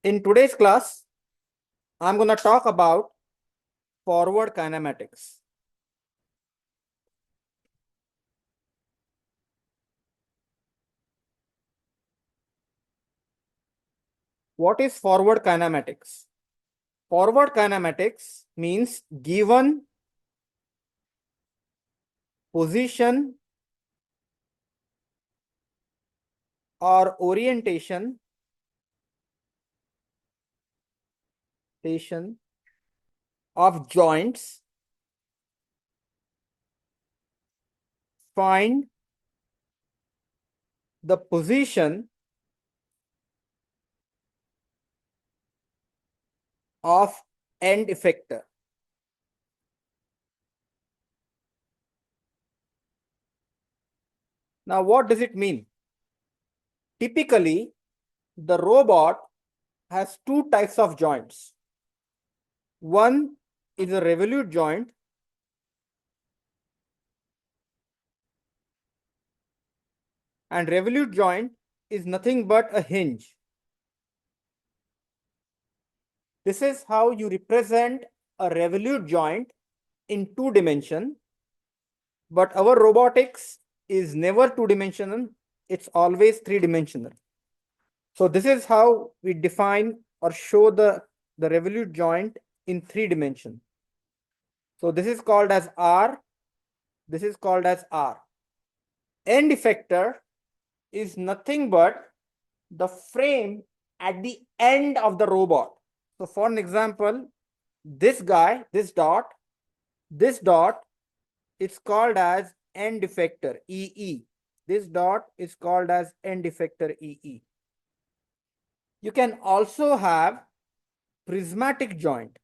In today's class, I'm going to talk about forward kinematics. What is forward kinematics? Forward kinematics means given position or orientation of joints, find the position of end effector. Now, what does it mean? Typically, the robot has two types of joints. One is a revolute joint, and revolute joint is nothing but a hinge. This is how you represent a revolute joint in 2 dimension, but our robotics is never 2-dimensional, it's always 3-dimensional. So this is how we define or show the revolute joint in 3 dimension. So this is called as R, this is called as R. End effector is nothing but the frame at the end of the robot. So for an example, this guy, this dot, it's called as end effector, EE. This dot is called as end effector, EE. You can also have prismatic joint.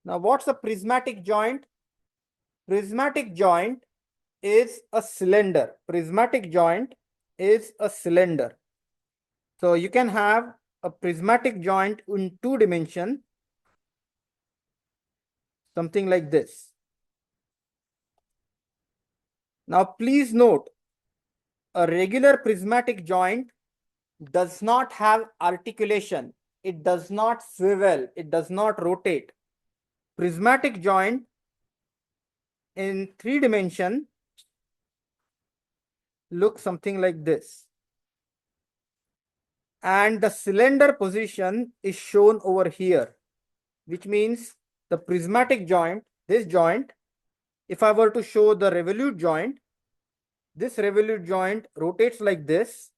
Now, what's a prismatic joint? Prismatic joint is a cylinder. Prismatic joint is a cylinder. So you can have a prismatic joint in 2 dimension, something like this. Now, please note, a regular prismatic joint does not have articulation. It does not swivel. It does not rotate. Prismatic joint in 3 dimension looks something like this. And the cylinder position is shown over here, which means the prismatic joint, this joint, if I were to show the revolute joint, this revolute joint rotates like this.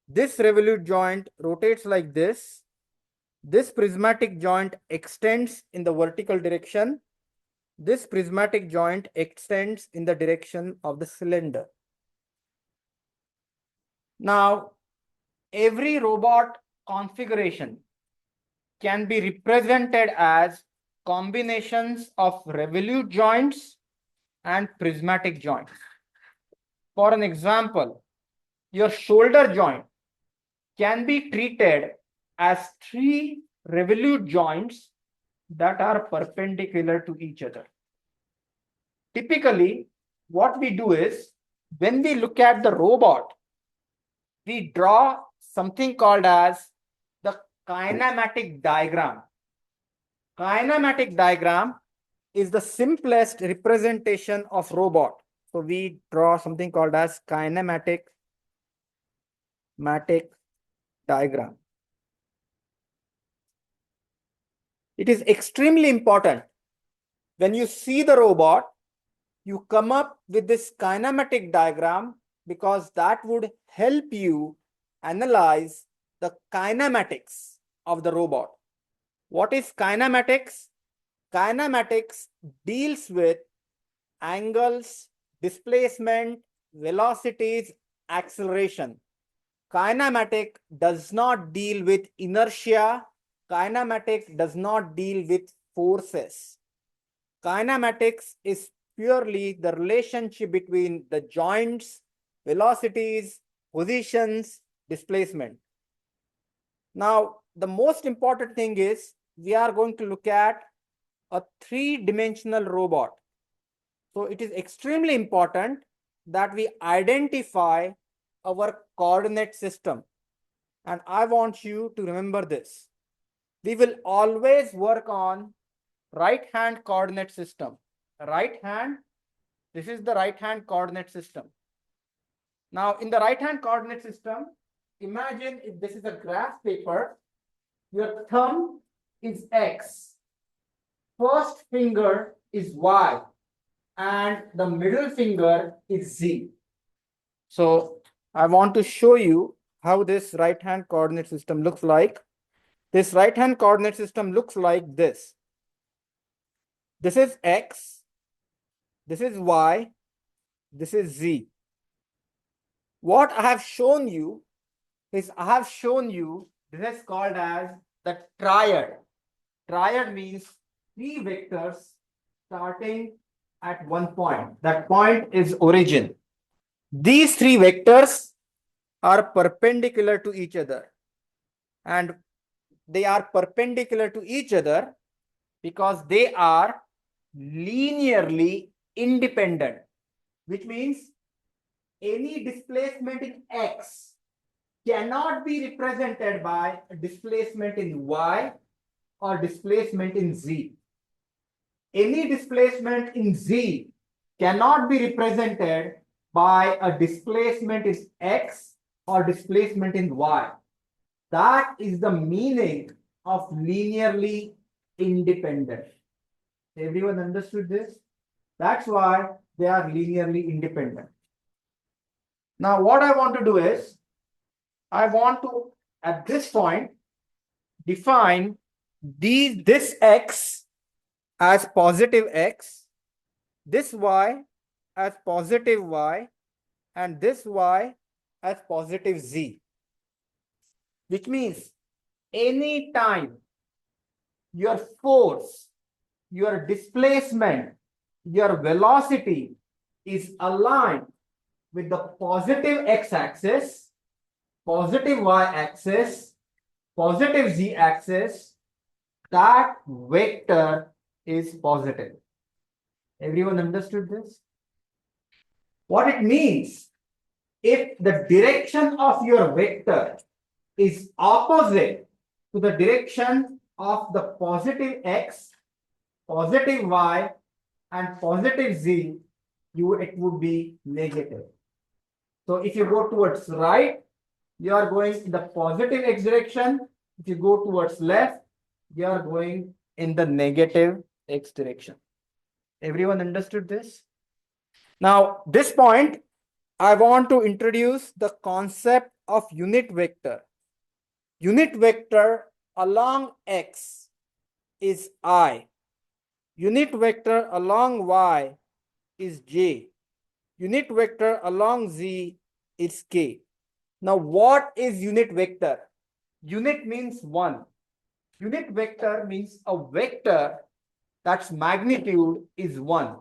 This revolute joint rotates like this. This prismatic joint extends in the vertical direction. This prismatic joint extends in the direction of the cylinder. Now, every robot configuration can be represented as combinations of revolute joints and prismatic joints. For an example, your shoulder joint can be treated as 3 revolute joints that are perpendicular to each other. Typically, what we do is, when we look at the robot, we draw something called as the kinematic diagram. Kinematic diagram is the simplest representation of robot. So we draw something called as kinematic diagram. It is extremely important when you see the robot, you come up with this kinematic diagram, because that would help you analyze the kinematics of the robot. What is kinematics? Kinematics deals with angles, displacement, velocities, acceleration. Kinematic does not deal with inertia. Kinematic does not deal with forces. Kinematics is purely the relationship between the joints, velocities, positions, displacement. Now, the most important thing is we are going to look at a 3-dimensional robot. So it is extremely important that we identify our coordinate system. And I want you to remember this. We will always work on right hand coordinate system. Right hand, this is the right hand coordinate system. Now in the right hand coordinate system, imagine if this is a graph paper, your thumb is X, first finger is Y, and the middle finger is Z. So I want to show you how this right hand coordinate system looks like. This right hand coordinate system looks like this. This is X, this is Y, this is Z. What I have shown you is this is called as the triad. Triad means three vectors starting at one point. That point is origin. These three vectors are perpendicular to each other, and they are perpendicular to each other because they are linearly independent, which means any displacement in X cannot be represented by a displacement in Y or displacement in Z. Any displacement in Z cannot be represented by a displacement in X or displacement in Y. That is the meaning of linearly independent. Everyone understood this? That's why they are linearly independent. Now, what I want to do is, I want to, at this point, define this X as positive X, this Y as positive Y, and this Y as positive Z. Which means any time your force, your displacement, your velocity is aligned with the positive x-axis, positive y-axis, positive z-axis, that vector is positive. Everyone understood this? What it means, if the direction of your vector is opposite to the direction of the positive x, positive y, and positive z, it would be negative. So if you go towards right, you are going in the positive x direction. If you go towards left, you are going in the negative x direction. Everyone understood this? Now, this point, I want to introduce the concept of unit vector. Unit vector along x is I. Unit vector along y is j. Unit vector along z is k. Now, what is unit vector? Unit means one. Unit vector means a vector that's magnitude is one.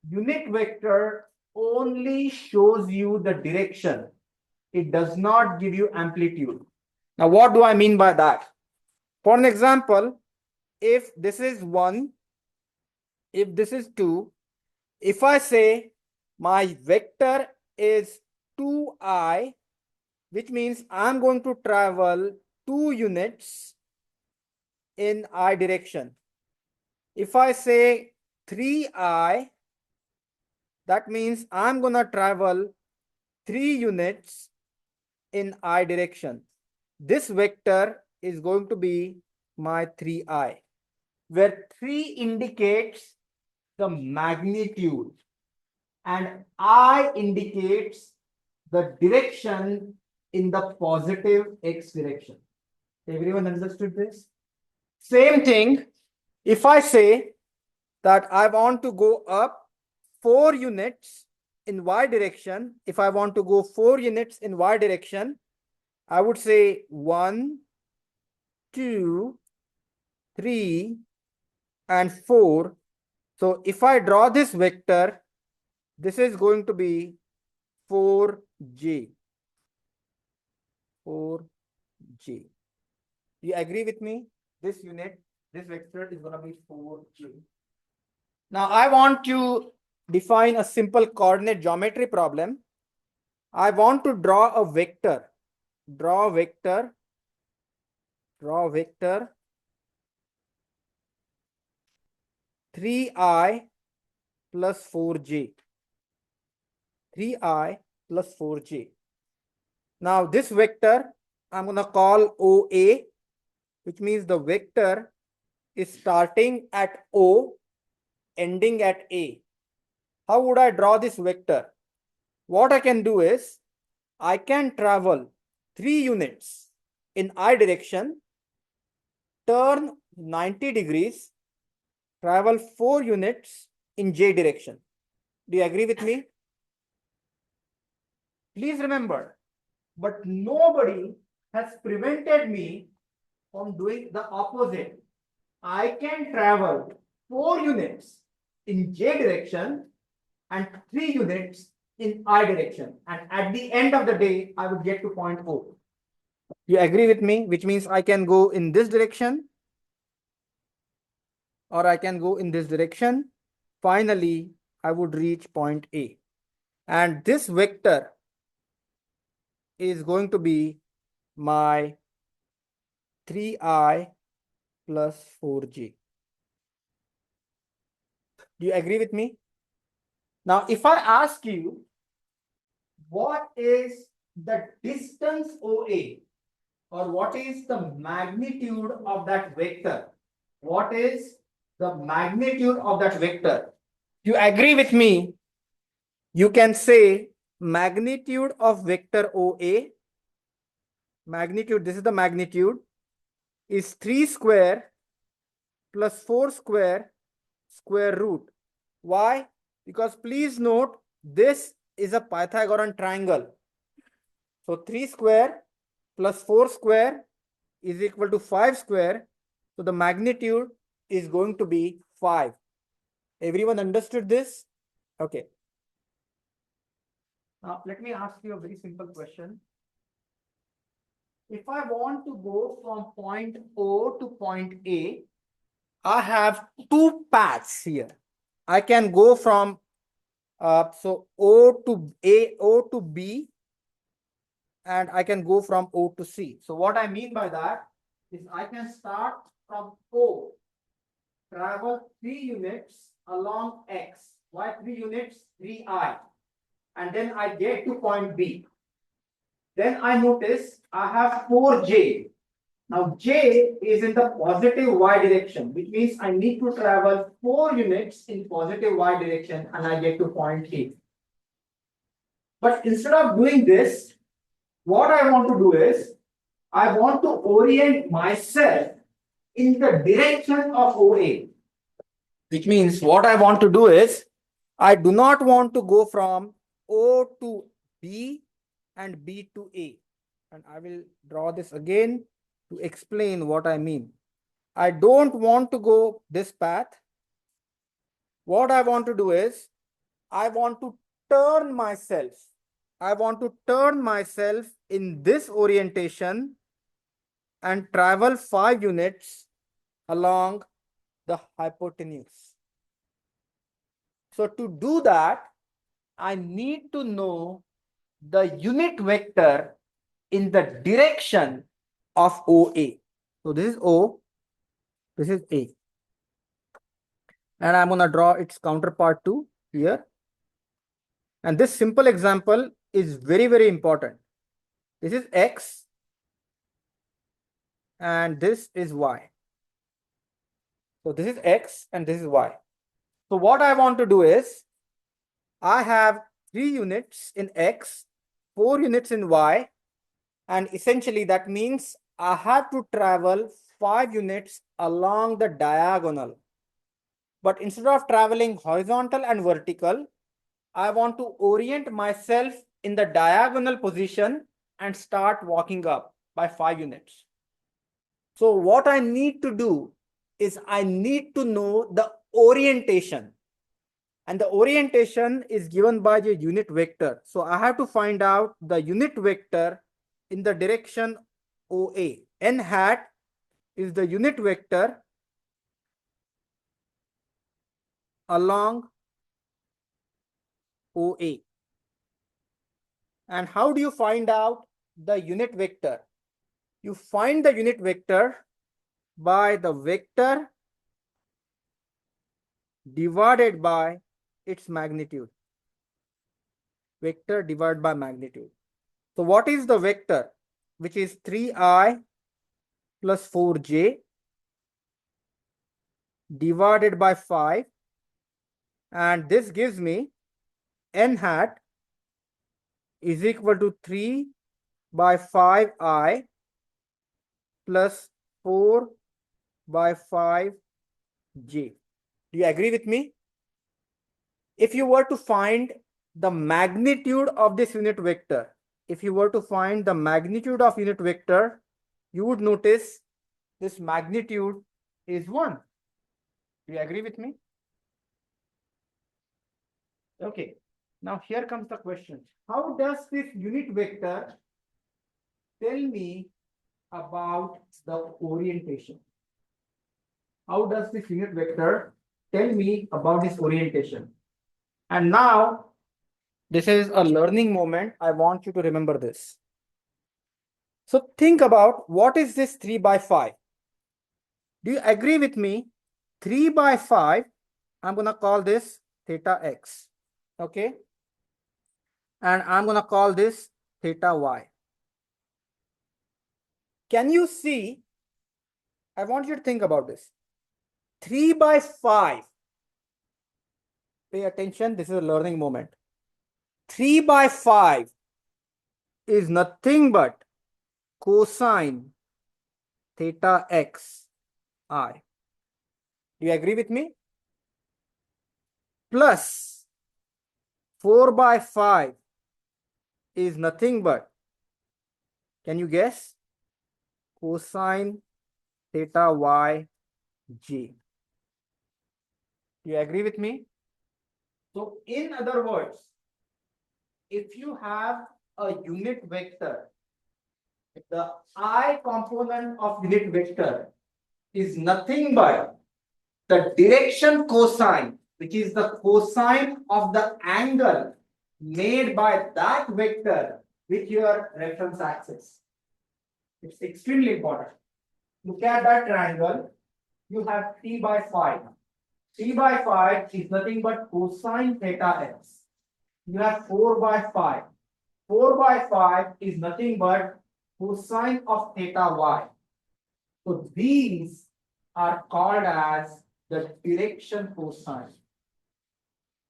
Unit vector only shows you the direction. It does not give you amplitude. Now, what do I mean by that? For an example, if this is 1, if this is 2, if I say my vector is 2i, which means I'm going to travel 2 units in I direction. If I say 3i, that means I'm going to travel 3 units in I direction. This vector is going to be my 3i, where 3 indicates the magnitude and I indicates the direction in the positive x direction. Everyone understood this? Same thing, if I say that I want to go up 4 units in y direction, if I want to go 4 units in y direction, I would say 1, 2, 3, and 4. So if I draw this vector, this is going to be 4j. 4j. You agree with me? This unit, this vector is going to be 4j. Now I want you define a simple coordinate geometry problem. I want to draw a vector. Draw vector 3i plus 4j. 3i plus 4j. Now this vector I'm going to call OA, which means the vector is starting at O, ending at A. How would I draw this vector? What I can do is I can travel 3 units in I direction, turn 90 degrees, travel 4 units in J direction. Do you agree with me? Please remember, but nobody has prevented me from doing the opposite. I can travel 4 units in J direction and 3 units in I direction. And at the end of the day, I would get to point O. You agree with me? Which means I can go in this direction or I can go in this direction. Finally, I would reach point A. And this vector is going to be my 3i plus 4j. Do you agree with me? Now, if I ask you, what is the distance OA, or what is the magnitude of that vector? What is the magnitude of that vector? You agree with me? You can say magnitude of vector OA, magnitude, this is the magnitude, is 3 square plus 4 square square root. Why? Because please note, this is a Pythagorean triangle. So 3 square plus 4 square is equal to 5 square. So the magnitude is going to be 5. Everyone understood this? Okay. Now let me ask you a very simple question. If I want to go from point O to point A, I have 2 paths here. I can go from so O to A, O to B, and I can go from O to C. So what I mean by that is I can start from O, travel 3 units along X. Why 3 units? 3i. And then I get to point B. Then I notice I have 4j. Now j is in the positive y direction, which means I need to travel 4 units in positive y direction and I get to point A. But instead of doing this, what I want to do is I want to orient myself in the direction of OA. Which means what I want to do is I do not want to go from O to B and B to A. And I will draw this again to explain what I mean. I don't want to go this path. What I want to do is I want to turn myself. I want to turn myself in this orientation and travel 5 units along the hypotenuse. So to do that, I need to know the unit vector in the direction of OA. So this is O, this is A. And I'm going to draw its counterpart too here. And this simple example is very, very important. This is X and this is Y. So this is X and this is Y. So what I want to do is I have 3 units in X, 4 units in Y, and essentially that means I have to travel 5 units along the diagonal. But instead of traveling horizontal and vertical, I want to orient myself in the diagonal position and start walking up by 5 units. So what I need to do is I need to know the orientation. And the orientation is given by the unit vector. So I have to find out the unit vector in the direction OA. N hat is the unit vector along OA. And how do you find out the unit vector? You find the unit vector by the vector divided by its magnitude. Vector divided by magnitude. So what is the vector? Which is 3i plus 4j divided by 5. And this gives me n hat is equal to 3 by 5i plus 4 by 5j. Do you agree with me? If you were to find the magnitude of this unit vector, if you were to find the magnitude of unit vector, you would notice this magnitude is 1. Do you agree with me? Okay. Now here comes the question. How does this unit vector tell me about the orientation? How does this unit vector tell me about this orientation? And now, this is a learning moment. I want you to remember this. So think about what is this 3 by 5? Do you agree with me? 3 by 5, I'm going to call this theta x. Okay. And I'm going to call this theta y. Can you see? I want you to think about this. 3 by 5. Pay attention. This is a learning moment. 3 by 5 is nothing but cosine theta x I. Do you agree with me? Plus 4 by 5 is nothing but, can you guess? Cosine theta y j. Do you agree with me? So in other words, if you have a unit vector, the I component of unit vector is nothing but the direction cosine, which is the cosine of the angle made by that vector with your reference axis. It's extremely important. Look at that triangle. You have 3 by 5. 3 by 5 is nothing but cosine theta x. You have 4 by 5. 4 by 5 is nothing but cosine of theta y. So these are called as the direction cosine.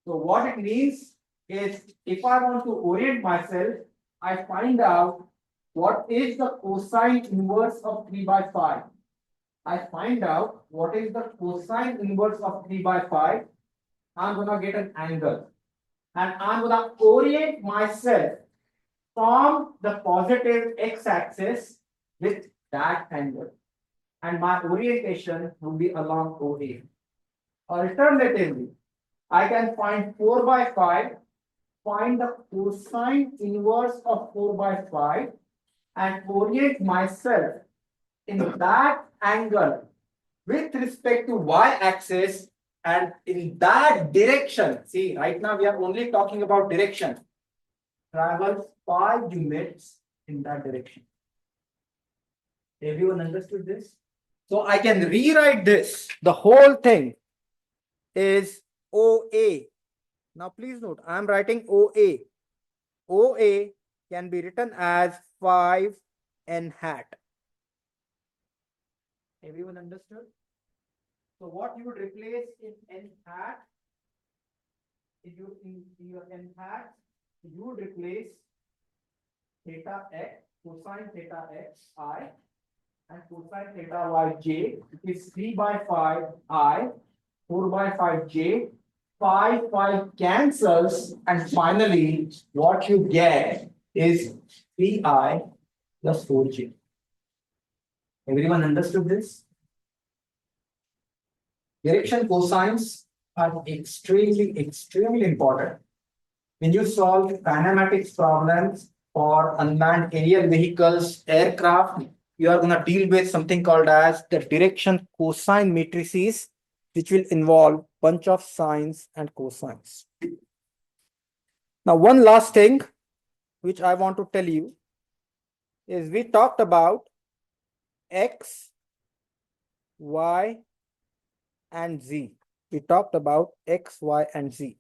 So what it means is, if I want to orient myself, I find out what is the cosine inverse of 3 by 5. I find out what is the cosine inverse of 3 by 5. I'm going to get an angle. And I'm going to orient myself from the positive x-axis with that angle. And my orientation will be along OA. Alternatively, I can find 4 by 5, find the cosine inverse of 4 by 5, and orient myself in that angle with respect to y-axis, and in that direction. See, right now we are only talking about direction. Travel 5 units in that direction. Everyone understood this? So I can rewrite this. The whole thing is OA. Now please note, I am writing OA. OA can be written as 5 n hat. Everyone understood? So what you would replace in n hat, in your n hat, you would replace theta x, cosine theta x I, and cosine theta y j, which is 3 by 5 I, 4 by 5 j, 5 cancels, and finally what you get is 3i plus 4j. Everyone understood this? Direction cosines are extremely important. When you solve kinematics problems for unmanned aerial vehicles, aircraft, you are going to deal with something called as the direction cosine matrices, which will involve bunch of sines and cosines. Now, one last thing which I want to tell you is we talked about X, Y, and Z. We talked about X, Y, and Z.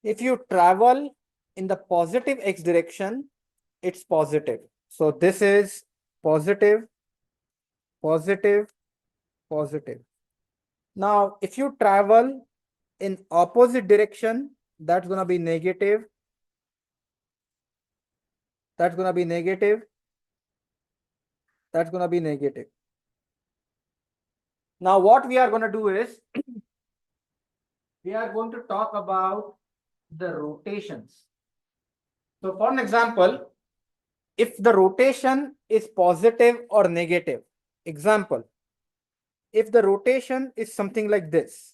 If you travel in the positive X direction, it's positive. So this is positive, positive, positive. Now, if you travel in opposite direction, that's going to be negative. That's going to be negative. That's going to be negative. Now, what we are going to do is we are going to talk about the rotations. So, for an example, if the rotation is positive or negative, example, if the rotation is something like this,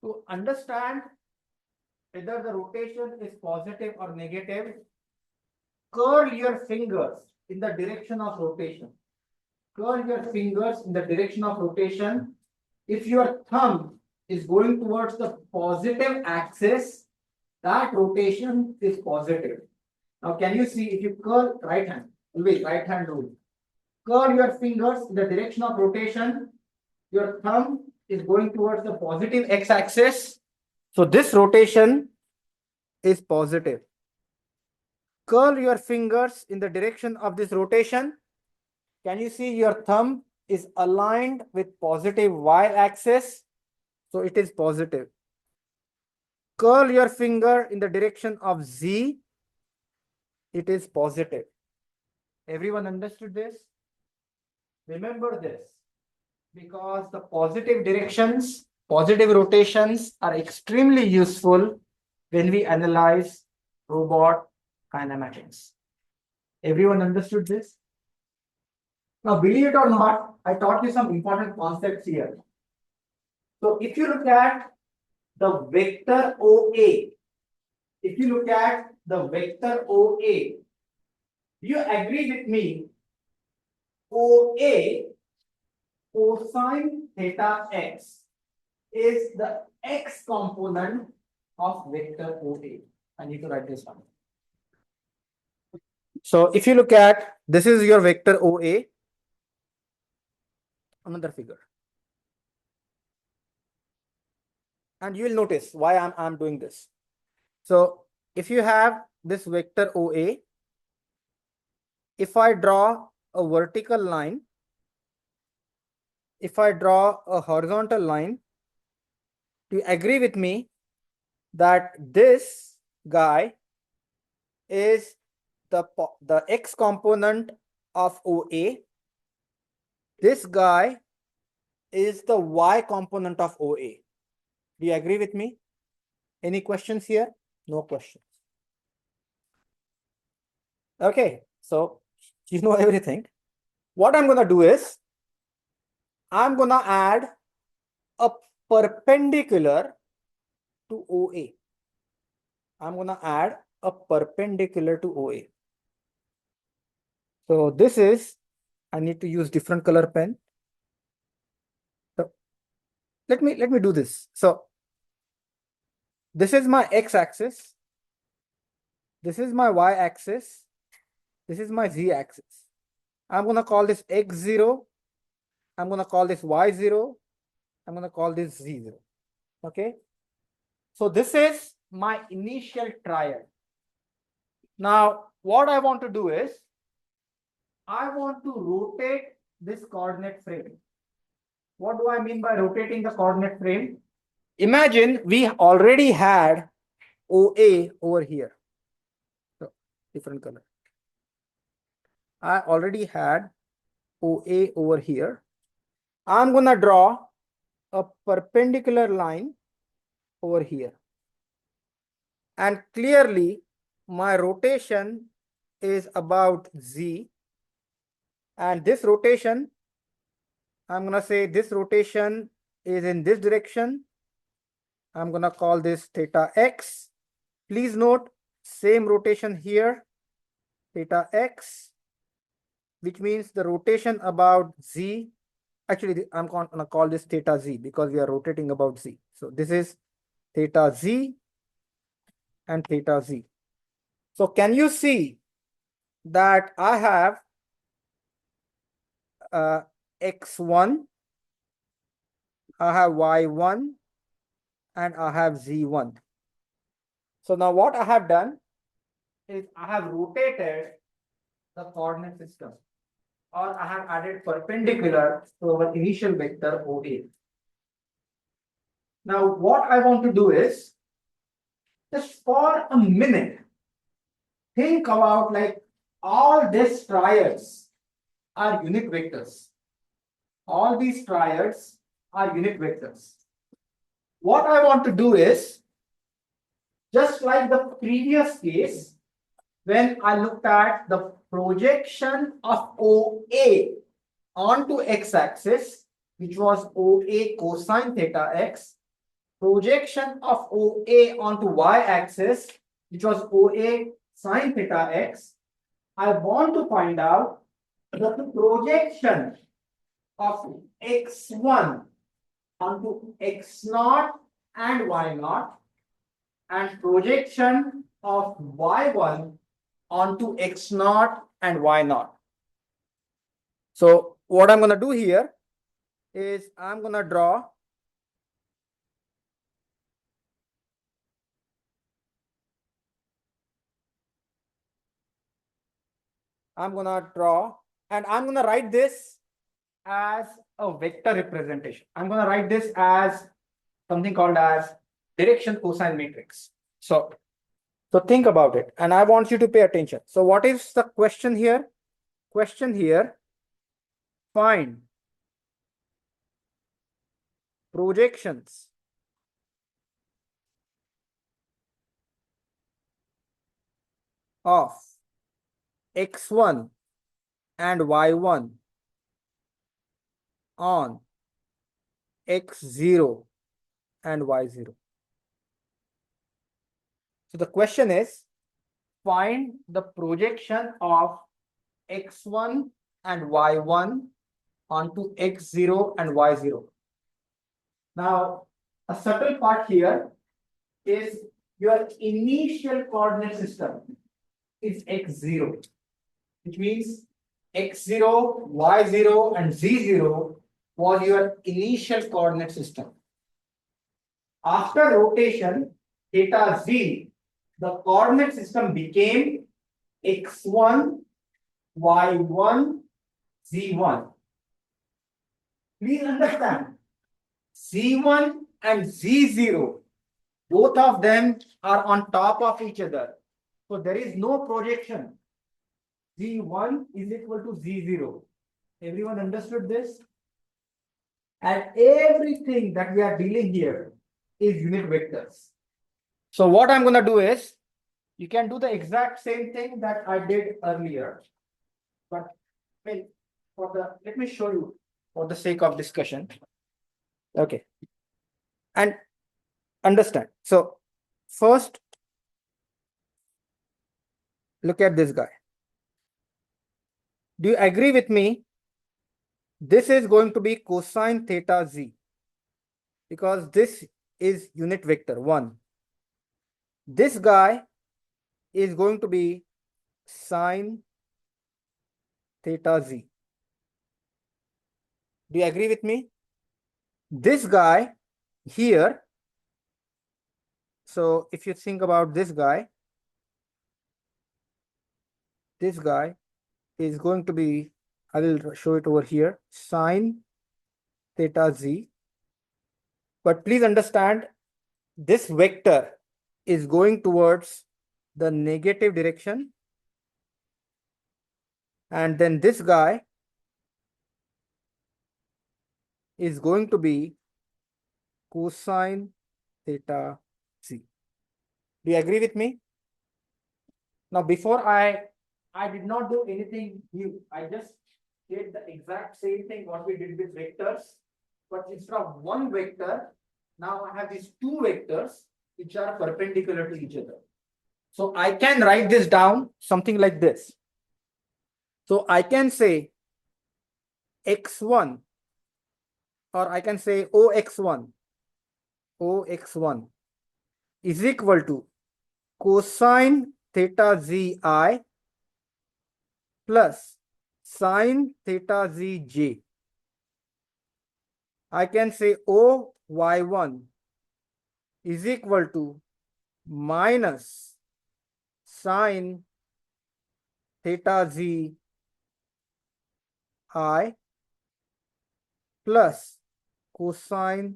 to understand whether the rotation is positive or negative, curl your fingers in the direction of rotation. Curl your fingers in the direction of rotation. If your thumb is going towards the positive axis, that rotation is positive. Now, can you see if you curl right hand, always right hand rule. Curl your fingers in the direction of rotation. Your thumb is going towards the positive x axis. So this rotation is positive. Curl your fingers in the direction of this rotation. Can you see your thumb is aligned with positive y axis? So it is positive. Curl your finger in the direction of z. It is positive. Everyone understood this? Remember this, because the positive directions, positive rotations are extremely useful when we analyze robot kinematics. Everyone understood this? Now, believe it or not, I taught you some important concepts here. So, if you look at the vector OA, if you look at the vector OA, you agree with me? OA cosine theta x is the x component of vector OA. I need to write this down. So, if you look at this is your vector OA, another figure. And you will notice why I'm doing this. So if you have this vector OA, if I draw a vertical line, if I draw a horizontal line, do you agree with me that this guy is the x component of OA? This guy is the y component of OA. Do you agree with me? Any questions here? No questions. Okay, so you know everything. What I'm gonna do is I'm gonna add a perpendicular to OA. I'm gonna add a perpendicular to OA. So this is, I need to use different color pen. So let me do this. So this is my x-axis. This is my y-axis. This is my z-axis. I'm gonna call this x0. I'm gonna call this y0. I'm gonna call this z0. Okay. So this is my initial triad. Now, what I want to do is, I want to rotate this coordinate frame. What do I mean by rotating the coordinate frame? Imagine we already had OA over here. So, different color. I already had OA over here. I'm gonna draw a perpendicular line over here. And clearly, my rotation is about Z. And this rotation, I'm gonna say this rotation is in this direction. I'm gonna call this theta x. Please note, same rotation here, theta x, which means the rotation about Z. Actually, I'm gonna call this theta Z because we are rotating about Z. So this is theta z, and theta z. So can you see that I have x1, I have y1, and I have z1. So now what I have done is I have rotated the coordinate system, or I have added perpendicular to our initial vector OA. Now what I want to do is, just for a minute, think about like all these triads are unit vectors. All these triads are unit vectors. What I want to do is, just like the previous case, when I looked at the projection of OA onto x-axis, which was OA cosine theta x, projection of OA onto y-axis, which was OA sine theta x, I want to find out the projection of x1 onto x0 and y0, and projection of y1 onto x0 and y0. So what I'm going to do here is I'm going to draw and I'm going to write this as a vector representation. I'm going to write this as something called as direction cosine matrix. So think about it, and I want you to pay attention. So what is the question here? Question here, find projections of x1 and y1 on x0 and y0. So the question is, find the projection of x1 and y1 onto x0 and y0. Now, a subtle part here is your initial coordinate system is x0, which means x0, y0, and z0 was your initial coordinate system. After rotation, theta z, the coordinate system became x1, y1, z1. Please understand, z1 and z0, both of them are on top of each other. So there is no projection. z1 is equal to z0. Everyone understood this? And everything that we are dealing here is unit vectors. So what I'm going to do is, you can do the exact same thing that I did earlier. But let me show you for the sake of discussion. Okay. And understand. So first, look at this guy. Do you agree with me? This is going to be cosine theta z, because this is unit vector 1. This guy is going to be sine theta z. Do you agree with me? This guy here, so if you think about this guy is going to be, I will show it over here, sine theta z. But please understand, this vector is going towards the negative direction, and then this guy is going to be cosine theta z. Do you agree with me? Now, before I did not do anything new. I just did the exact same thing what we did with vectors, but instead of one vector, now I have these two vectors which are perpendicular to each other. So I can write this down something like this. So I can say x1, or I can say OX1, is equal to cosine theta zi plus sine theta zj. I can say OY1 is equal to minus sine theta zi plus cosine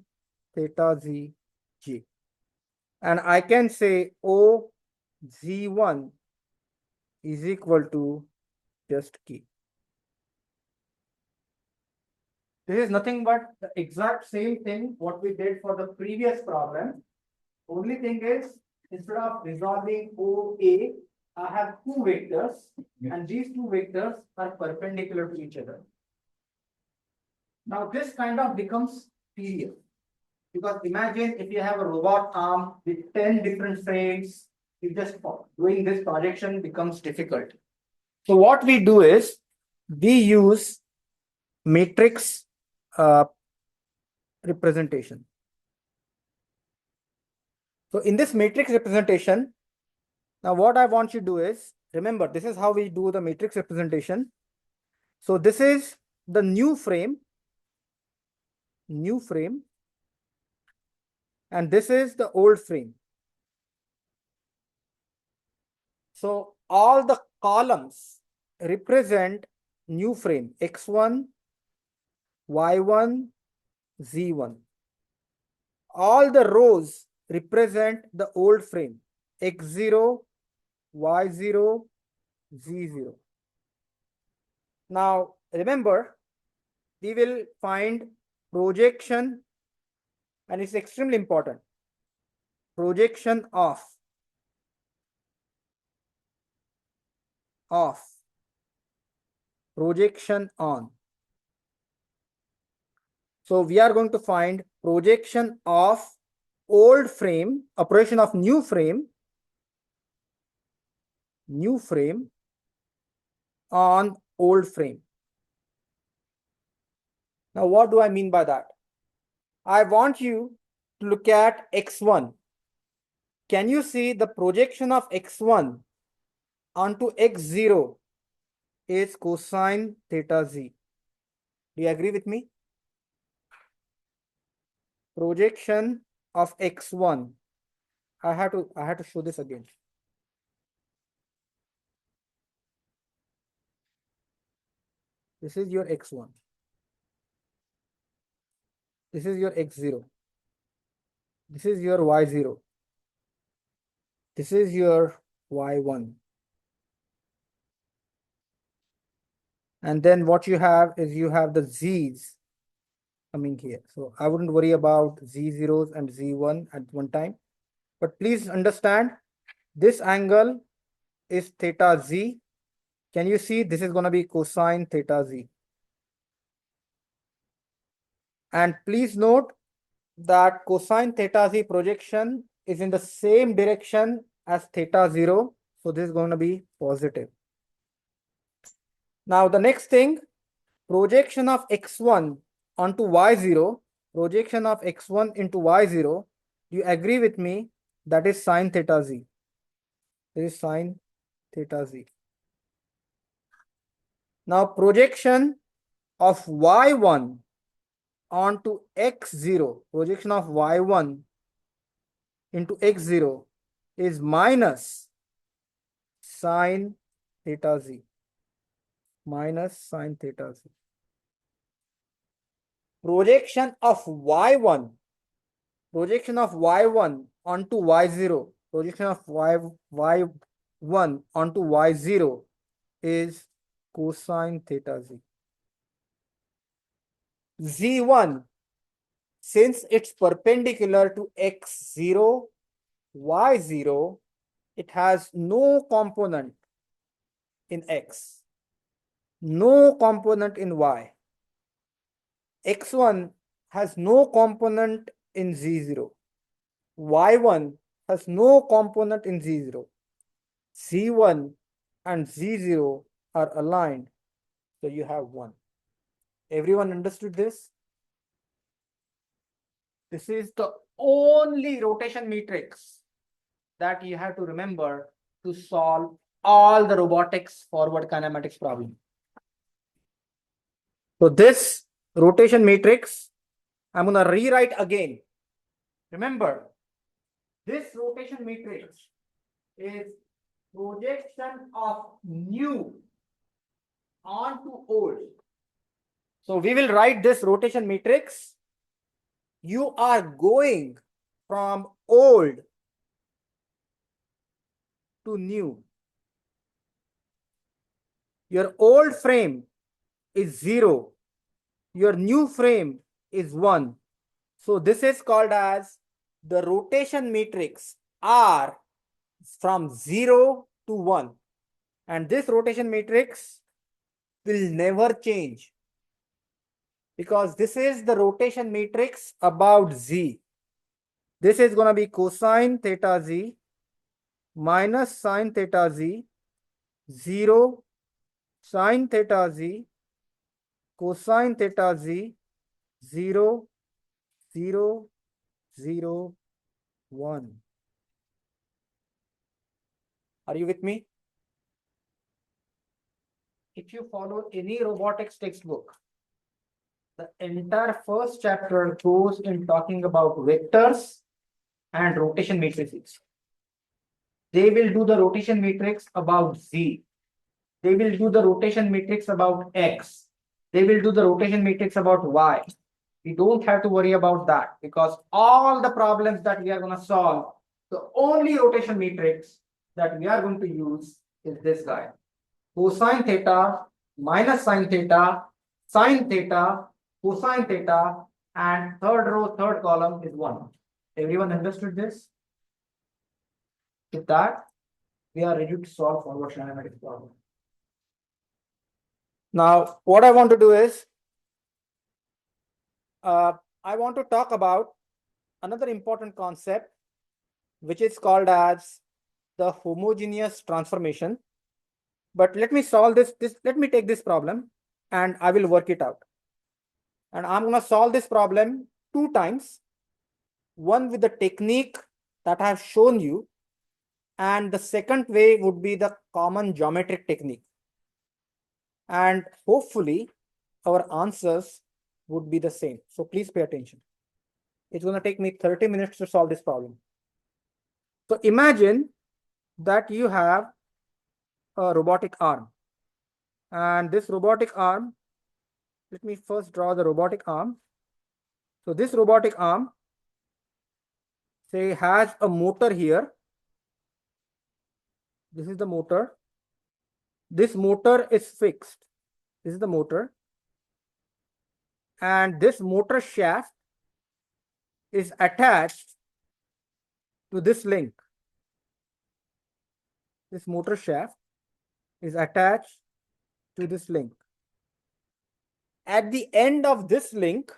theta zj. And I can say OZ1 is equal to just K. This is nothing but the exact same thing what we did for the previous problem. Only thing is, instead of resolving OA, I have two vectors, and these two vectors are perpendicular to each other. Now this kind of becomes tedious, because imagine if you have a robot arm with 10 different frames, you just doing this projection becomes difficult. So what we do is we use matrix representation. So in this matrix representation, now what I want you to do is, remember, this is how we do the matrix representation. So this is the new frame, and this is the old frame. So all the columns represent new frame x1, y1, z1. All the rows represent the old frame x0, y0, z0. Now remember, we will find projection, and it's extremely important. Projection of projection on. So we are going to find projection of old frame, a projection of new frame on old frame. Now what do I mean by that? I want you to look at x1. Can you see the projection of x1 onto x0 is cosine theta z? Do you agree with me? Projection of x1. I had to show this again. This is your x1. This is your x0. This is your y0. This is your y1. And then what you have is you have the z's coming here. So I wouldn't worry about z0s and z1 at one time. But please understand, this angle is theta z. Can you see this is going to be cosine theta z? And please note that cosine theta z projection is in the same direction as theta 0. So this is going to be positive. Now the next thing, projection of x1 onto y0, projection of x1 into y0, do you agree with me? That is sine theta z. This is sine theta z. Now projection of y1 onto x0, projection of y1 into x0 is minus sine theta z. Minus sine theta z. Projection of y1 onto y0, projection of y1 onto y0 is cosine theta z. z1, since it's perpendicular to x0, y0, it has no component in x, no component in y. x1 has no component in z0. y1 has no component in z0. z1 and z0 are aligned, so you have 1. Everyone understood this? This is the only rotation matrix that you have to remember to solve all the robotics forward kinematics problem. So this rotation matrix, I'm going to rewrite again. Remember, this rotation matrix is projection of new onto old. So we will write this rotation matrix. You are going from old to new. Your old frame is 0. Your new frame is 1. So this is called as the rotation matrix R from 0 to 1. And this rotation matrix will never change, because this is the rotation matrix about Z. This is going to be cosine theta Z minus sine theta Z, 0, sine theta Z, cosine theta Z, 0, 0, 0, 1. Are you with me? If you follow any robotics textbook, the entire first chapter goes in talking about vectors and rotation matrices. They will do the rotation matrix about Z. They will do the rotation matrix about X. They will do the rotation matrix about Y. We don't have to worry about that, because all the problems that we are going to solve, the only rotation matrix that we are going to use is this guy. Cosine theta minus sine theta, sine theta, cosine theta, and third row, third column is 1. Everyone understood this? With that, we are ready to solve forward kinematics problem. Now, what I want to do is, I want to talk about another important concept, which is called as the homogeneous transformation. But let me solve this. Let me take this problem and I will work it out. And I'm going to solve this problem 2 times. One with the technique that I have shown you, and the second way would be the common geometric technique. And hopefully our answers would be the same. So please pay attention. It's going to take me 30 minutes to solve this problem. So imagine that you have a robotic arm. And this robotic arm, let me first draw the robotic arm. So this robotic arm, say, has a motor here. This is the motor. This motor is fixed. This is the motor. And this motor shaft is attached to this link. This motor shaft is attached to this link. At the end of this link,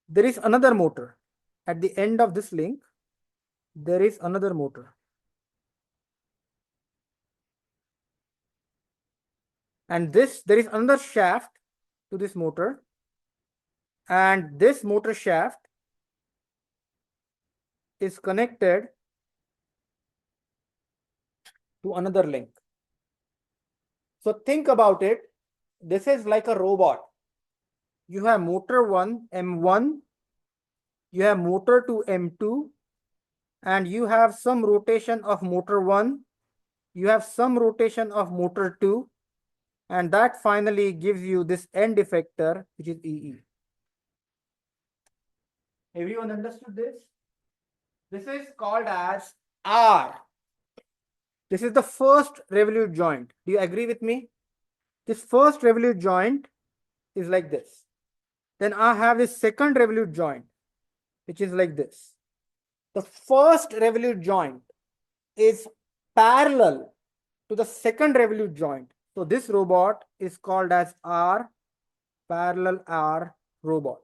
there is another motor. At the end of this link, there is another motor. And there is another shaft to this motor. And this motor shaft is connected to another link. So think about it. This is like a robot. You have motor 1, M1. You have motor 2, M2. And you have some rotation of motor 1. You have some rotation of motor 2. And that finally gives you this end effector, which is EE. Everyone understood this? This is called as R. This is the first revolute joint. Do you agree with me? This first revolute joint is like this. Then I have this second revolute joint, which is like this. The first revolute joint is parallel to the second revolute joint. So this robot is called as R parallel R robot.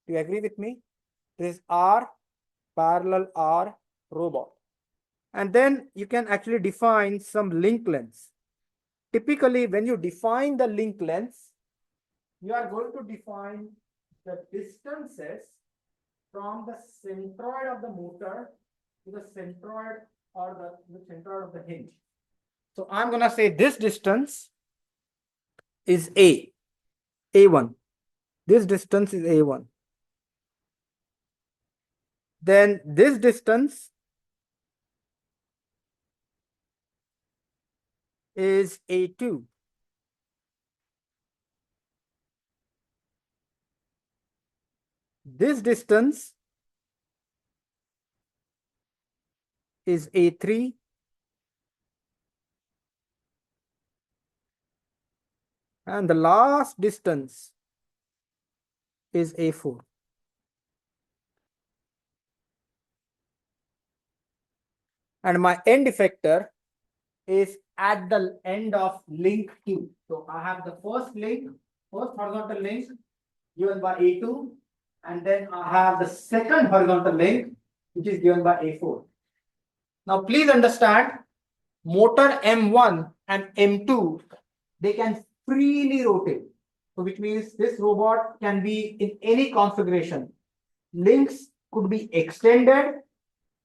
Do you agree with me? This is R parallel R robot. And then you can actually define some link lengths. Typically, when you define the link lengths, you are going to define the distances from the centroid of the motor to the centroid or the center of the hinge. So I'm gonna say this distance is A1. This distance is A1. Then this distance is A2. This distance is A3. And the last distance is A4. And my end effector is at the end of link Q. So I have the first horizontal link given by A2, and then I have the second horizontal link which is given by A4. Now please understand, motor M1 and M2, they can freely rotate. So which means this robot can be in any configuration. Links could be extended,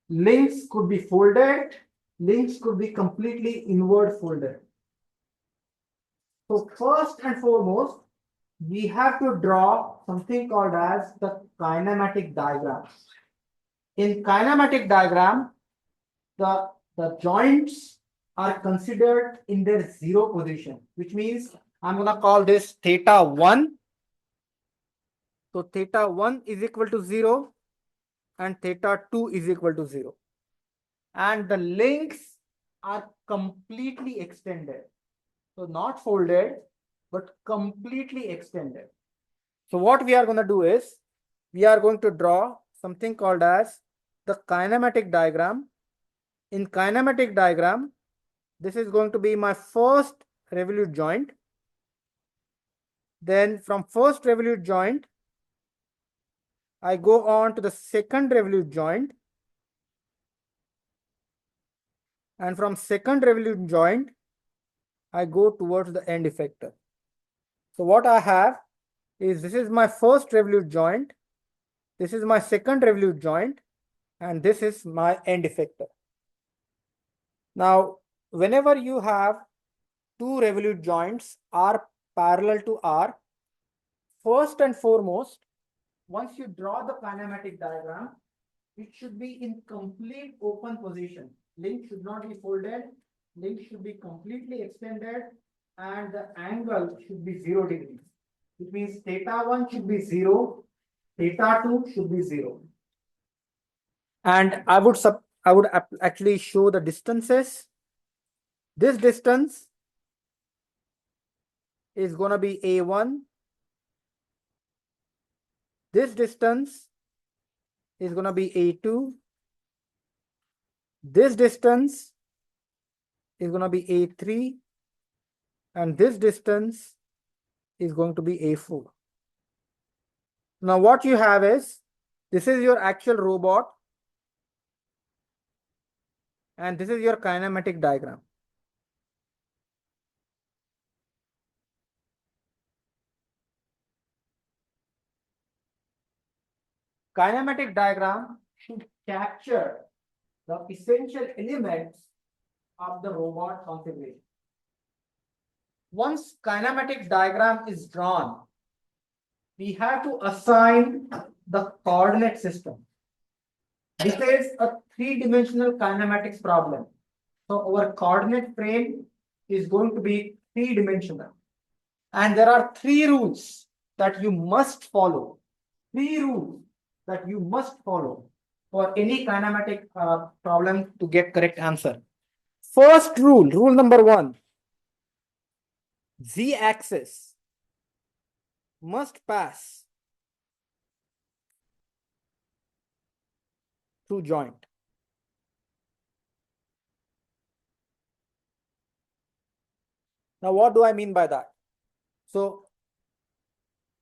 links could be folded, links could be completely inward folded. So first and foremost, we have to draw something called as the kinematic diagram. In kinematic diagram, the joints are considered in their zero position, which means I'm going to call this theta 1. So theta 1 is equal to 0 and theta 2 is equal to 0. And the links are completely extended. So not folded, but completely extended. So what we are going to do is, we are going to draw something called as the kinematic diagram. In kinematic diagram, this is going to be my first revolute joint. Then from first revolute joint, I go on to the second revolute joint. And from second revolute joint, I go towards the end effector. So what I have is, this is my first revolute joint, this is my second revolute joint, and this is my end effector. Now, whenever you have two revolute joints R parallel to R, first and foremost, once you draw the kinematic diagram, it should be in complete open position. Link should not be folded, link should be completely extended, and the angle should be 0 degrees. It means theta 1 should be 0, theta 2 should be 0. And I would actually show the distances. This distance is going to be A1. This distance is going to be A2. This distance is going to be A3. And this distance is going to be A4. Now what you have is, this is your actual robot, and this is your kinematic diagram. Kinematic diagram should capture the essential elements of the robot configuration. Once kinematic diagram is drawn, we have to assign the coordinate system. This is a three-dimensional kinematics problem. So our coordinate frame is going to be three-dimensional. And there are three rules that you must follow. Three rules that you must follow for any kinematic problem to get correct answer. First rule, rule number 1, z-axis must pass through joint. Now what do I mean by that? So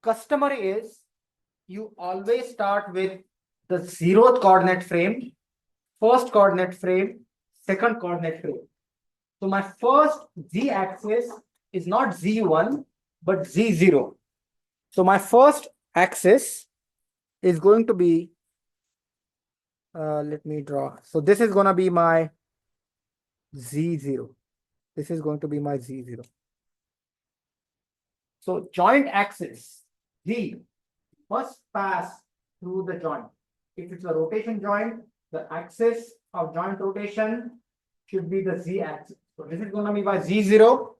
customary is, you always start with the 0th coordinate frame, first coordinate frame, second coordinate frame. So my first z-axis is not z1 but z0. So my first axis is going to be, let me draw. So this is going to be my Z0. This is going to be my Z0. So joint axis Z must pass through the joint. If it's a rotation joint, the axis of joint rotation should be the Z axis. So this is going to be my Z0.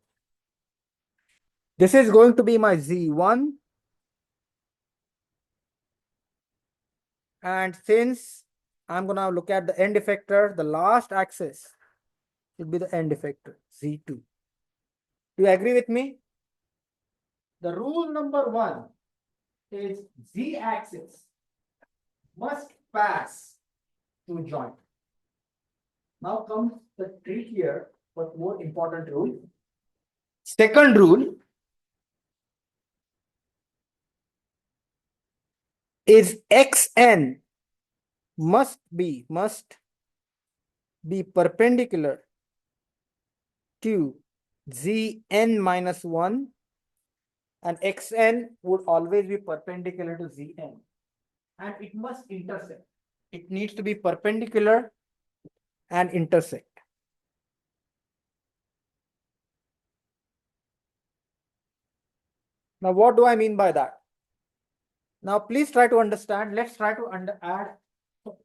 This is going to be my Z1. And since I'm going to look at the end effector, the last axis should be the end effector, Z2. Do you agree with me? The rule number 1 is Z axis must pass through joint. Now comes the trickier but more important rule. Second rule is xn must be perpendicular to Zn minus 1, and xn would always be perpendicular to Zn, and it must intersect. It needs to be perpendicular and intersect. Now, what do I mean by that? Now, please try to understand. Let's try to add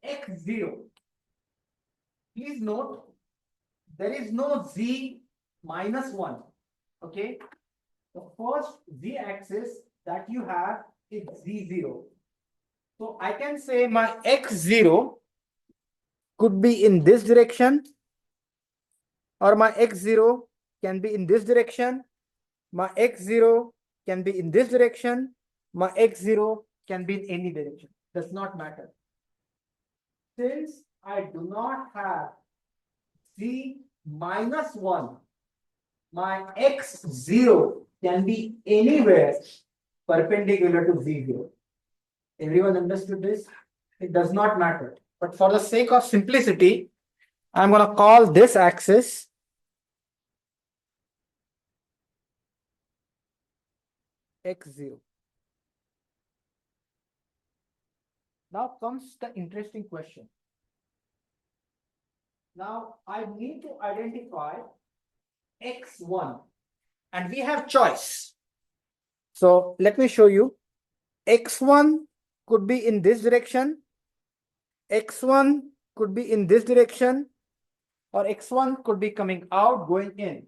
x0. Please note, there is no Z minus 1. Okay. The first Z axis that you have is Z0. So I can say my x0 could be in this direction, or my x0 can be in this direction. My x0 can be in this direction. My x0 can be in any direction. Does not matter. Since I do not have Z minus 1, my x0 can be anywhere perpendicular to Z0. Everyone understood this? It does not matter. But for the sake of simplicity, I'm going to call this axis x0. Now comes the interesting question. Now I need to identify x1, and we have choice. So let me show you. X1 could be in this direction, x1 could be in this direction, or x1 could be coming out, going in.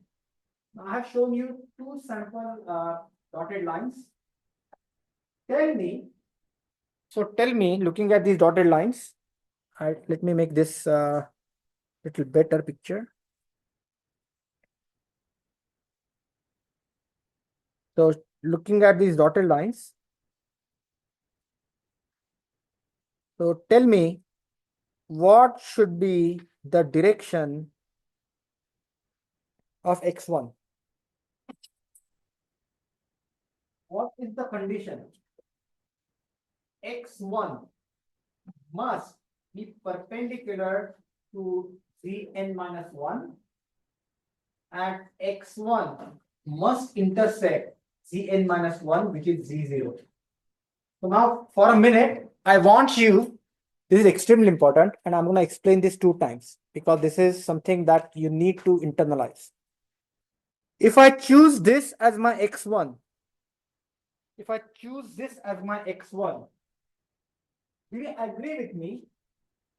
Now I have shown you two sample dotted lines. Tell me, looking at these dotted lines, let me make this little better picture. So looking at these dotted lines, so tell me what should be the direction of x1? What is the condition? X1 must be perpendicular to Zn minus 1, and x1 must intersect Zn minus 1, which is Z0. So now for a minute, I want you, this is extremely important, and I'm going to explain this 2 times because this is something that you need to internalize. If I choose this as my x1, do you agree with me?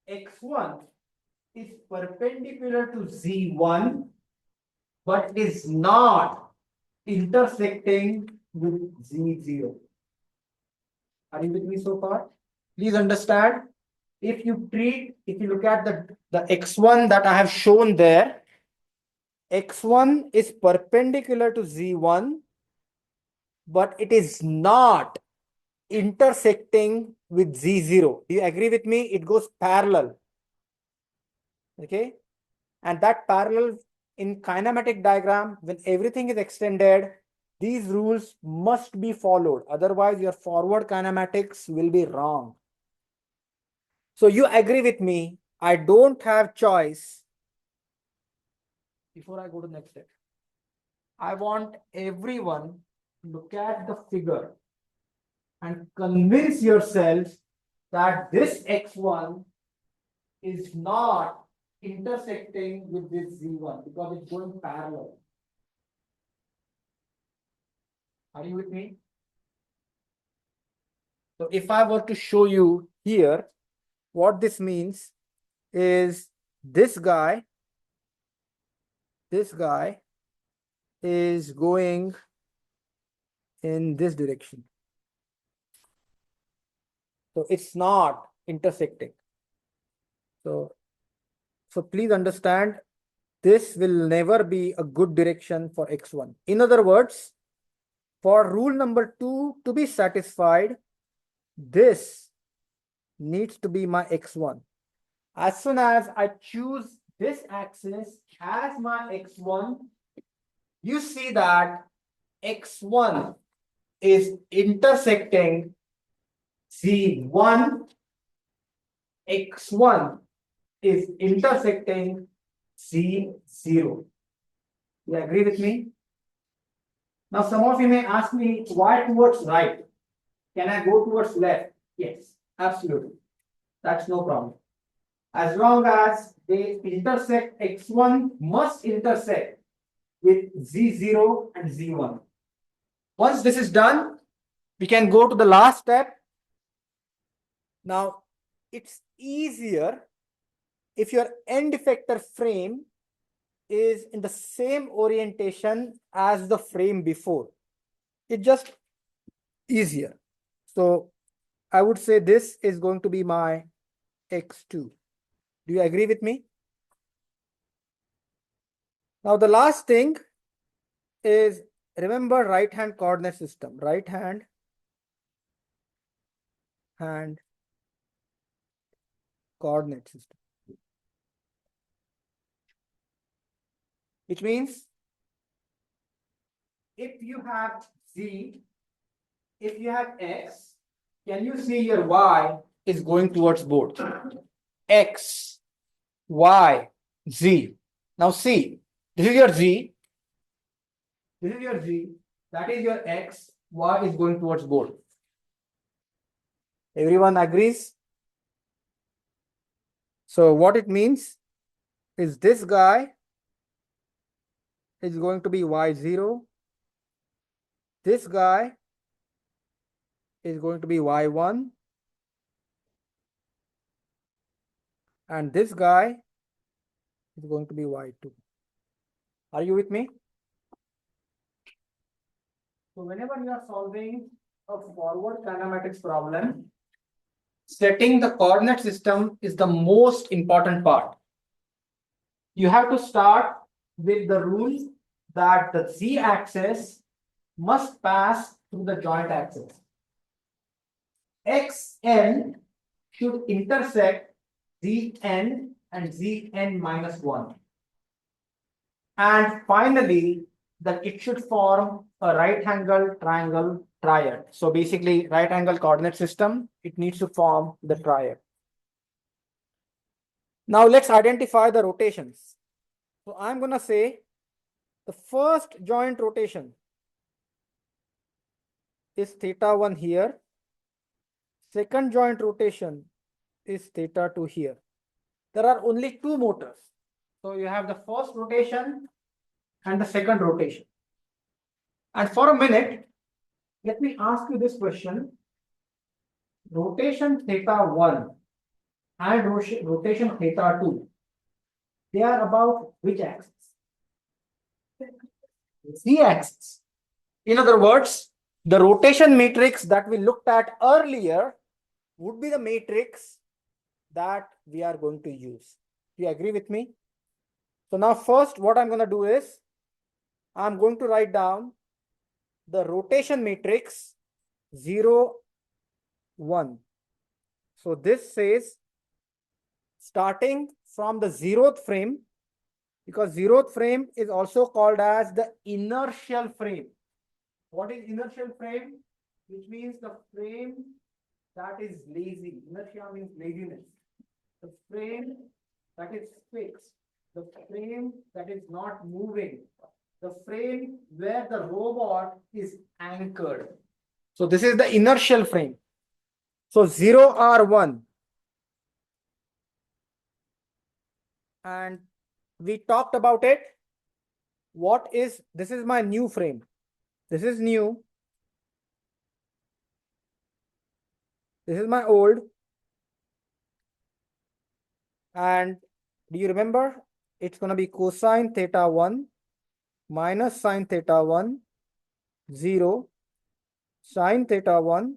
X1 is perpendicular to Z1, but is not intersecting with Z0. Are you with me so far? Please understand, if you look at the x1 that I have shown there, x1 is perpendicular to Z1, but it is not intersecting with Z0. Do you agree with me? It goes parallel. Okay. And that parallel in kinematic diagram, when everything is extended, these rules must be followed. Otherwise, your forward kinematics will be wrong. So you agree with me, I don't have choice. Before I go to the next step, I want everyone to look at the figure and convince yourself that this x1 is not intersecting with this Z1 because it's going parallel. Are you with me? So if I were to show you here, what this means is this guy is going in this direction. So it's not intersecting. So please understand, this will never be a good direction for x1. In other words, for rule number 2 to be satisfied, this needs to be my x1. As soon as I choose this axis as my x1, you see that x1 is intersecting Z1, x1 is intersecting Z0. You agree with me? Now, some of you may ask me, why towards right? Can I go towards left? Yes, absolutely. That's no problem. As long as they intersect, x1 must intersect with Z0 and Z1. Once this is done, we can go to the last step. Now, it's easier if your end effector frame is in the same orientation as the frame before. It's just easier. So I would say this is going to be my x2. Do you agree with me? Now the last thing is, remember right hand coordinate system. Right hand coordinate system. Which means if you have z, if you have x, can you see your y is going towards both? X, y, z. Now see, this is your z, this is your z, that is your x, y is going towards both. Everyone agrees? So what it means is this guy is going to be y0, this guy is going to be y1, and this guy is going to be y2. Are you with me? So whenever you are solving a forward kinematics problem, setting the coordinate system is the most important part. You have to start with the rule that the z-axis must pass through the joint axis. Xn should intersect Zn and Zn minus 1. And finally, that it should form a right angle triangle triad. So basically, right angle coordinate system, it needs to form the triad. Now let's identify the rotations. So I'm going to say the first joint rotation is θ1 here. Second joint rotation is θ2 here. There are only two motors. So you have the first rotation and the second rotation. And for a minute, let me ask you this question. Rotation θ1 and rotation θ2, they are about which axis? Z-axis. In other words, the rotation matrix that we looked at earlier would be the matrix that we are going to use. Do you agree with me? So now first what I'm going to do is, I'm going to write down the rotation matrix 0, 1. So this says starting from the 0th frame, because 0th frame is also called as the inertial frame. What is inertial frame? Which means the frame that is lazy. Inertia means laziness. The frame that is fixed. The frame that is not moving. The frame where the robot is anchored. So this is the inertial frame. So 0R1 and we talked about it. What is, this is my new frame. This is new. This is my old. And do you remember? It's going to be cosine theta 1 minus sine theta 1, 0, sine theta 1,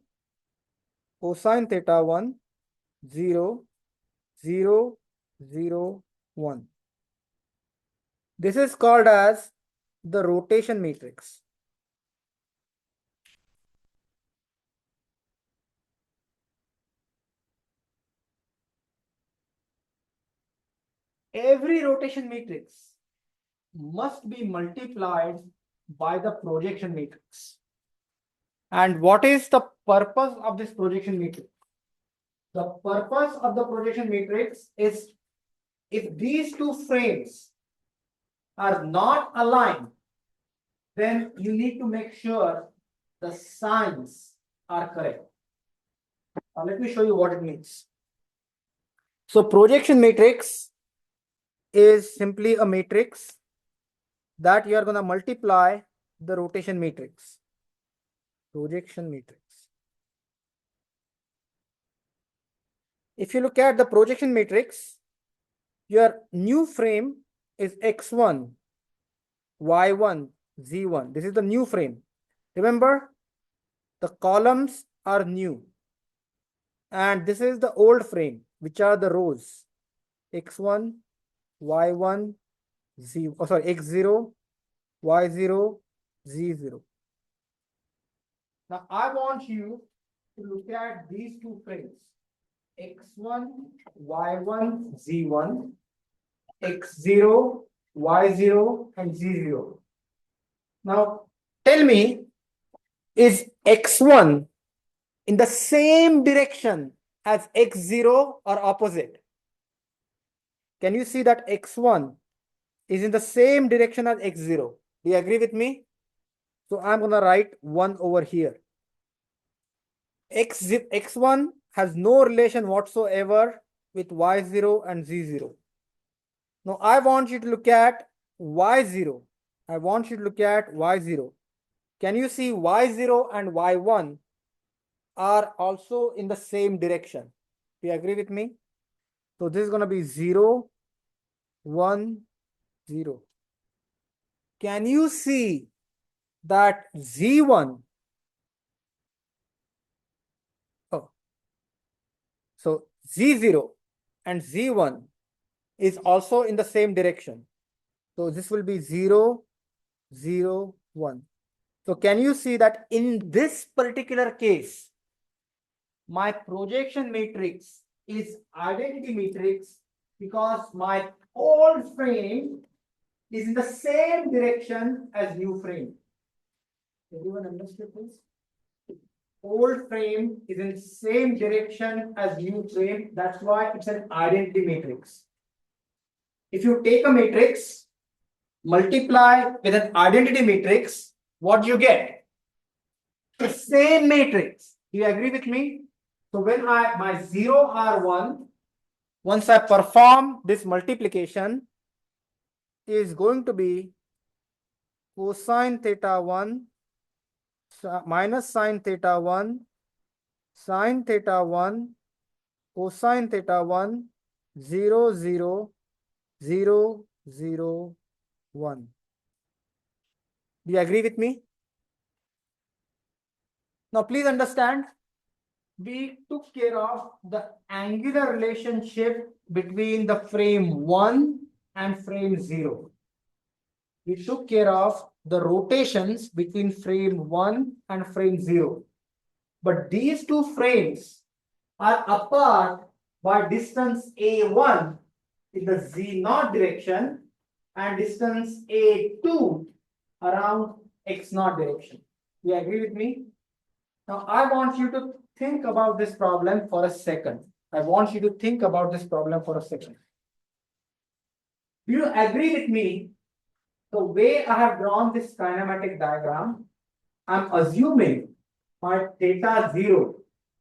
cosine theta 1, 0, 0, 0, 1. This is called as the rotation matrix. Every rotation matrix must be multiplied by the projection matrix. And what is the purpose of this projection matrix? The purpose of the projection matrix is, if these two frames are not aligned, then you need to make sure the signs are correct. Now let me show you what it means. So projection matrix is simply a matrix that you are going to multiply the rotation matrix. Projection matrix. If you look at the projection matrix, your new frame is x1, y1, z1. This is the new frame. Remember, the columns are new. And this is the old frame, which are the rows. x1, y1, x0, y0, z0. Now I want you to look at these two frames. x1, y1, z1, x0, y0, and z0. Now, tell me, is x1 in the same direction as x0 or opposite? Can you see that x1 is in the same direction as x0? Do you agree with me? So I'm going to write 1 over here. x1 has no relation whatsoever with y0 and z0. Now I want you to look at y0. I want you to look at y0. Can you see y0 and y1 are also in the same direction? Do you agree with me? So this is going to be 0, 1, 0. Can you see that z1? Oh, so z0 and z1 is also in the same direction. So this will be 0, 0, 1. So can you see that in this particular case, my projection matrix is identity matrix because my old frame is in the same direction as new frame. Everyone understood this? Old frame is in same direction as new frame. That's why it's an identity matrix. If you take a matrix, multiply with an identity matrix, what do you get? The same matrix. Do you agree with me? So when my 0 R1, once I perform this multiplication, is going to be cosine theta 1 minus sine theta 1, sine theta 1, cosine theta 1, 0, 0, 0, 0, 1. Do you agree with me? Now please understand, we took care of the angular relationship between the frame 1 and frame 0. We took care of the rotations between frame 1 and frame 0. But these two frames are apart by distance a1 in the z0 direction and distance a2 around x0 direction. You agree with me? Now I want you to think about this problem for a second. I want you to think about this problem for a second. Do you agree with me? The way I have drawn this kinematic diagram, I'm assuming my theta 0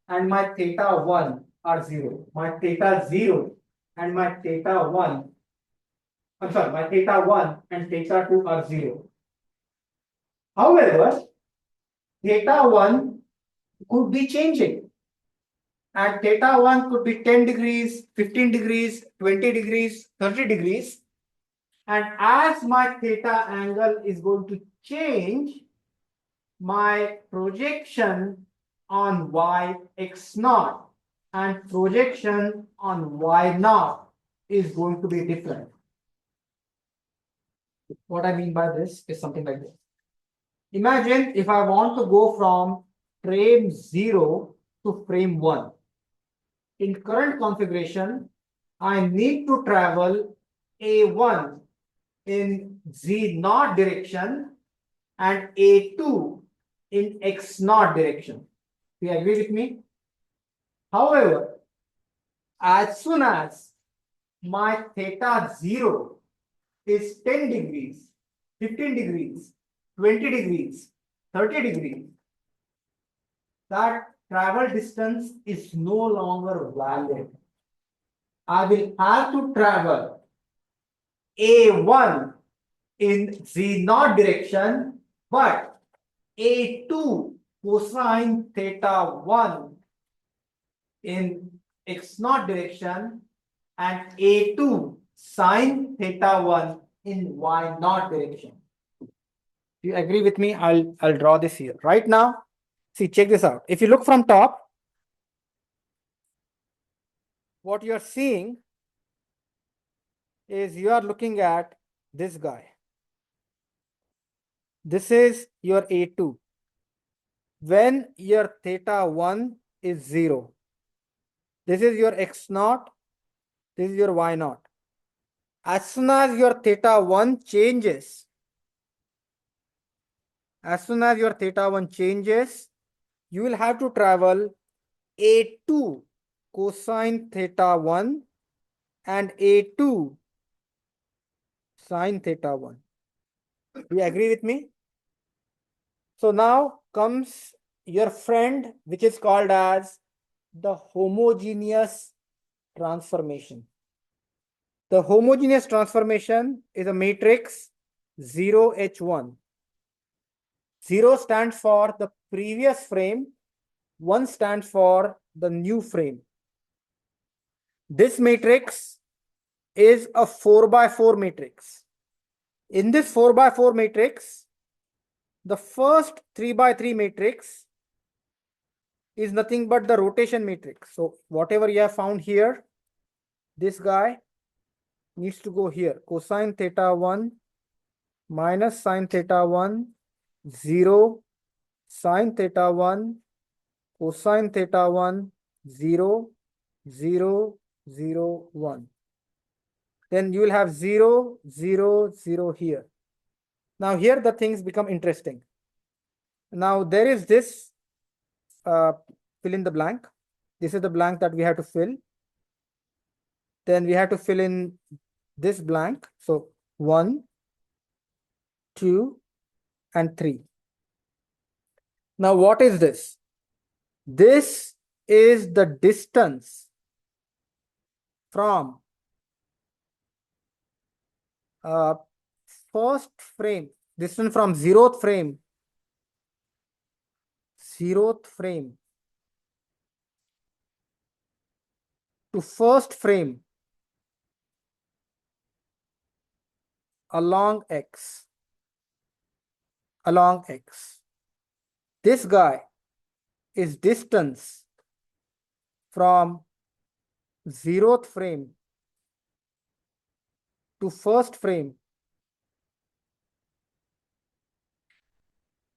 and my theta 1 are 0. My theta 0 and my theta 1 I'm sorry, my theta 1 and theta 2 are 0. However, theta 1 could be changing. And theta 1 could be 10 degrees, 15 degrees, 20 degrees, 30 degrees. And as my theta angle is going to change, my projection on y x naught and projection on y naught is going to be different. What I mean by this is something like this. Imagine if I want to go from frame 0 to frame 1. In current configuration, I need to travel A1 in Z naught direction and A2 in X naught direction. Do you agree with me? However, as soon as my theta 0 is 10 degrees, 15 degrees, 20 degrees, 30 degrees, that travel distance is no longer valid. I will have to travel A1 in Z naught direction, but A2 cosine theta 1 in X naught direction and A2 sine theta 1 in Y naught direction. Do you agree with me? I'll draw this here. Right now, see, check this out. If you look from top, what you're seeing is you are looking at this guy. This is your A2. When your theta 1 is 0, this is your X naught, this is your Y naught. As soon as your theta 1 changes, you will have to travel A2 cosine theta 1 and A2 sine theta 1. Do you agree with me? So now comes your friend, which is called as the homogeneous transformation. The homogeneous transformation is a matrix 0H1. 0 stands for the previous frame, 1 stands for the new frame. This matrix is a 4x4 matrix. In this 4x4 matrix, the first 3x3 matrix is nothing but the rotation matrix. So whatever you have found here, this guy needs to go here. Cosine theta 1 minus sine theta 1, 0, sine theta 1, cosine theta 1, 0, 0, 0, 1. Then you will have 0, 0, 0 here. Now here the things become interesting. Now there is this fill in the blank. This is the blank that we have to fill. Then we have to fill in this blank. So 1, 2, and 3. Now what is this? This is the distance from first frame, distance from zeroth frame to first frame along X. This guy is distance from zeroth frame to first frame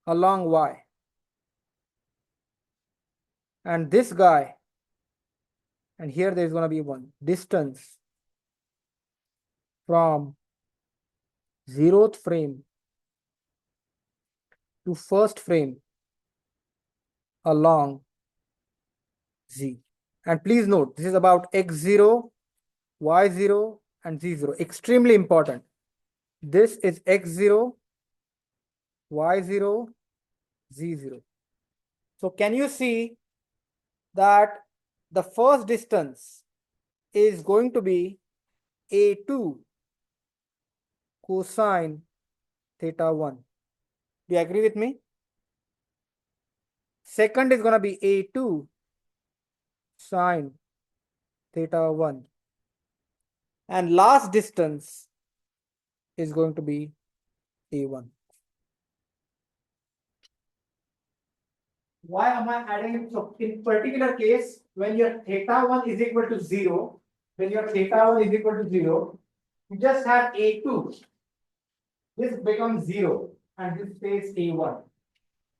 along Y. And this guy, and here there is going to be one distance from zeroth frame to first frame along Z. And please note, this is about X0, Y0, and Z0. Extremely important. This is X0, Y0, Z0. So can you see that the first distance is going to be A2 cosine theta 1. Do you agree with me? Second is going to be A2 sine theta 1. And last distance is going to be A1. Why am I adding it? So in particular case, when your theta 1 is equal to 0, when your theta 1 is equal to 0, you just have A2. This becomes 0 and this stays A1.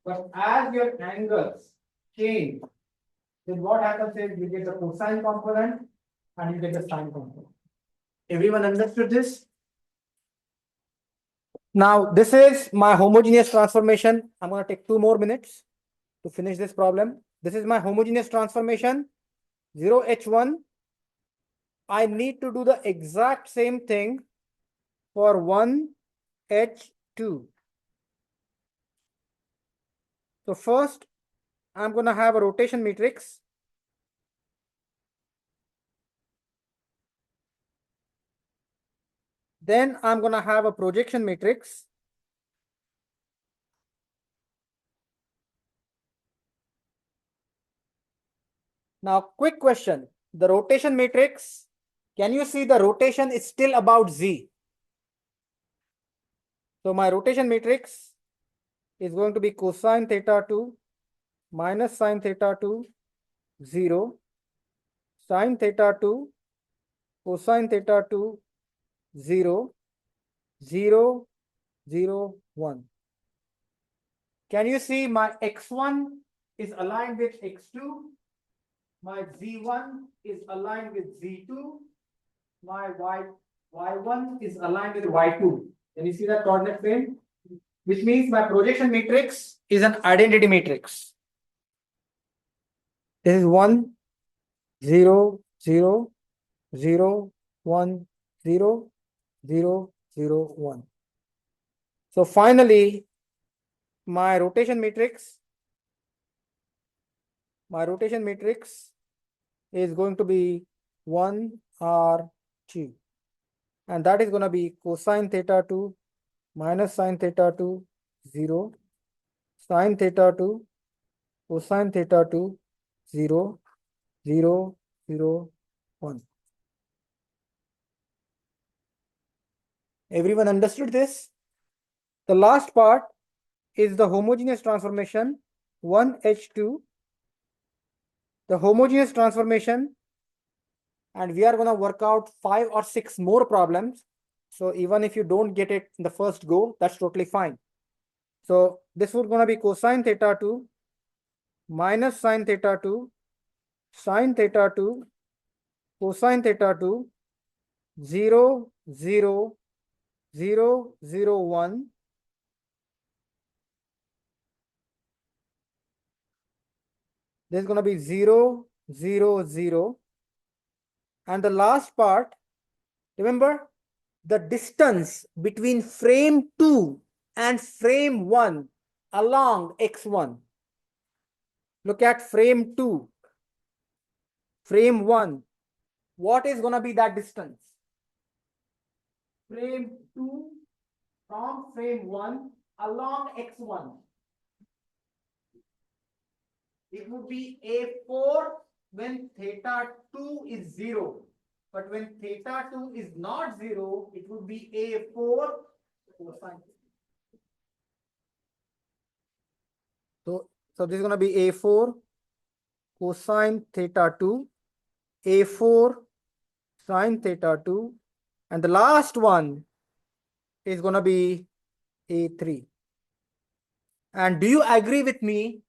But as your angles change, then what happens is you get the cosine component and you get the sine component. Everyone understood this? Now, this is my homogeneous transformation. I'm going to take 2 more minutes to finish this problem. This is my homogeneous transformation, 0h1. I need to do the exact same thing for 1h2. So first, I'm going to have a rotation matrix. Then I'm going to have a projection matrix. Now, quick question. The rotation matrix, can you see the rotation is still about z? So my rotation matrix is going to be cosine theta 2 minus sine theta 2, 0, sine theta 2, cosine theta 2, 0, 0, 0, 1. Can you see my x1 is aligned with x2? My z1 is aligned with z2. My y1 is aligned with y2. Can you see that coordinate frame? Which means my projection matrix is an identity matrix. This is 1, 0, 0, 0, 1, 0, 0, 0, 1. So finally, my rotation matrix is going to be 1 R2. And that is going to be cosine theta 2 minus sine theta 2, 0, sine theta 2, cosine theta 2, 0, 0, 0, 1. Everyone understood this? The last part is the homogeneous transformation 1h2. The homogeneous transformation, and we are going to work out 5 or 6 more problems. So even if you don't get it in the first go, that's totally fine. So this would going to be cosine theta 2 minus sine theta 2, sine theta 2, cosine theta 2, 0, 0, 0, 0, 1. This is going to be 0, 0, 0. And the last part, remember the distance between frame 2 and frame 1 along x1. Look at frame 2, frame 1. What is going to be that distance? Frame 2 from frame 1 along x1. It would be A4 when theta 2 is 0. But when theta 2 is not 0, it would be A4 cosine. So this is going to be A4 cosine theta 2, A4 sine theta 2, and the last one is going to be A3. And do you agree with me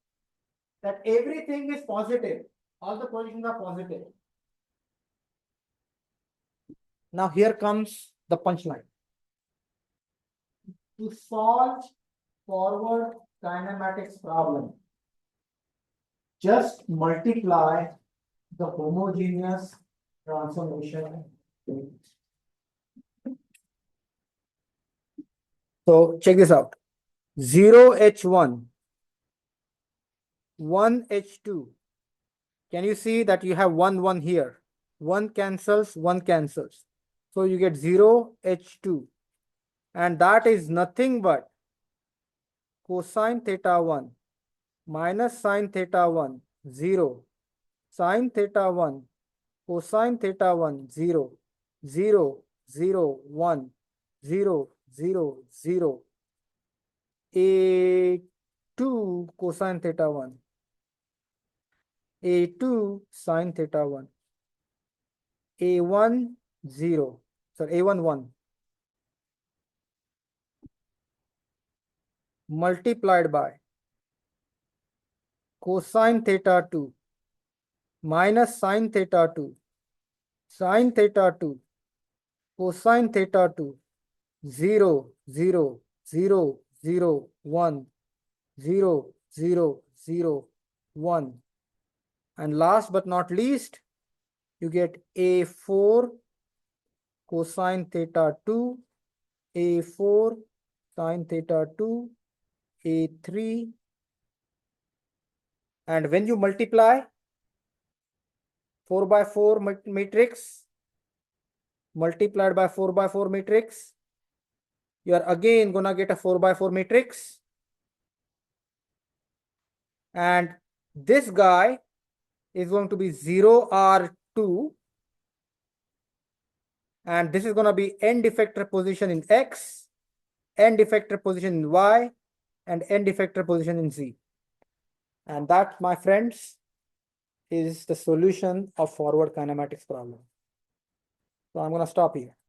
that everything is positive? All the positions are positive. Now here comes the punchline. To solve forward kinematics problem, just multiply the homogeneous transformation. So check this out. 0h1, 1h2. Can you see that you have 1, 1 here? 1 cancels, 1 cancels. So you get 0h2. And that is nothing but cosine theta 1 minus sine theta 1, 0, sine theta 1, cosine theta 1, 0, 0, 0, 1, 0, 0, 0, a2 cosine theta 1, a2 sine theta 1, a1, 0, sorry, a1, 1, multiplied by cosine theta 2 minus sine theta 2, sine theta 2, cosine theta 2, 0, 0, 0, 0, 1, 0, 0, 0, 1. And last but not least, you get a4 cosine theta 2, a4 sine theta 2, a3. And when you multiply 4 by 4 matrix multiplied by 4 by 4 matrix, you are again gonna get a 4 by 4 matrix. And this guy is going to be 0 R2, and this is going to be end effector position in X, end effector position in Y, and end effector position in Z. And that, my friends, is the solution of forward kinematics problem. So I'm going to stop here.